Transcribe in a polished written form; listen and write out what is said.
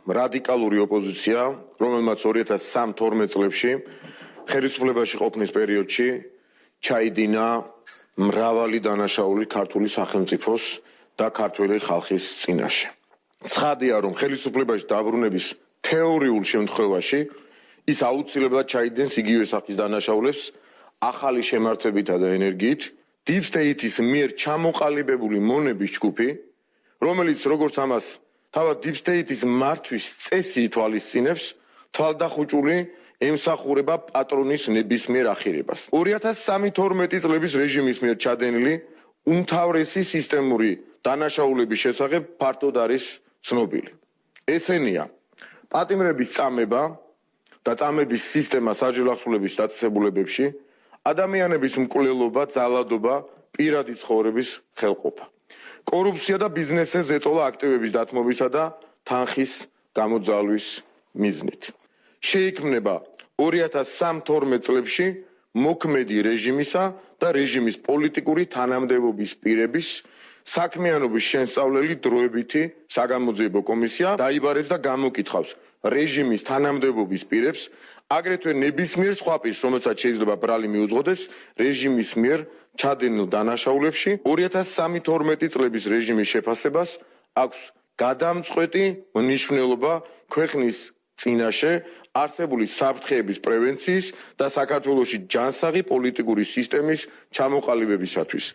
რადიკალური ოპოზიცია, რომელმაც 2013-12 წლებში ხელისუფლებაში ყოფნის პერიოდში ჩაიდინა მრავალი დანაშაული ქართული სახელმწიფოს და ქართველი ხალხის წინაშე. ცხადია, რომ ხელისუფლებაში დაბრუნების თეორიულ შემთხვევაში ის აუცილებლად ჩაიდენს იგივე სახის დანაშაულებს ახალი შემართებითა და ენერგიით, Deep State-ის მიერ ჩამოყალიბებული მონების ჯგუფი, რომელიც როგორც ამას თავად Deep State-ის მართვის წესი ითვალისწინებს, თვალდახუჭული ემსახურება პატრონის ნებისმიერ ახირებას. 2013-12 წლების რეჟიმის მიერ ჩადენილი უმთავრესი სისტემური დანაშაულების შესახებ ფართოდ არის ცნობილი. ესენია პატიმრების წამება და წამების სისტემა საჯარო ახსნილების დაწესებულებებში, ადამიანების მკვლელობა, ძალადობა, პირადი ცხოვრების ხელყოფა. კორუფცია და ბიზნესზე ზეწოლა აქტივების დათმობისა და თანხის გამოძალვის მიზნით. შეიქმნება 2013-12 წლებში მოქმედი რეჟიმისა და რეჟიმის პოლიტიკური თანამდებობის პირების საქმიანობის შესწავლელი დროებითი საგამოძიებო კომისია დაიბარებს და გამოკითხავს რეჟიმის თანამდებობის პირებს, აგრეთვე ნებისმიერ სხვა პირს, რომელსაც შეიძლება ბრალი მიუძღოდეს რეჟიმის მიერ ჩადენილ დანაშაულებში. 2013-12 წლების რეჟიმის შეფასებას აქვს გადამწყვეტი მნიშვნელობა ქვეყნის წინაშე არსებული საფრთხეების პრევენციის და საქართველოში ჯანსაღი პოლიტიკური სისტემის ჩამოყალიბებისათვის.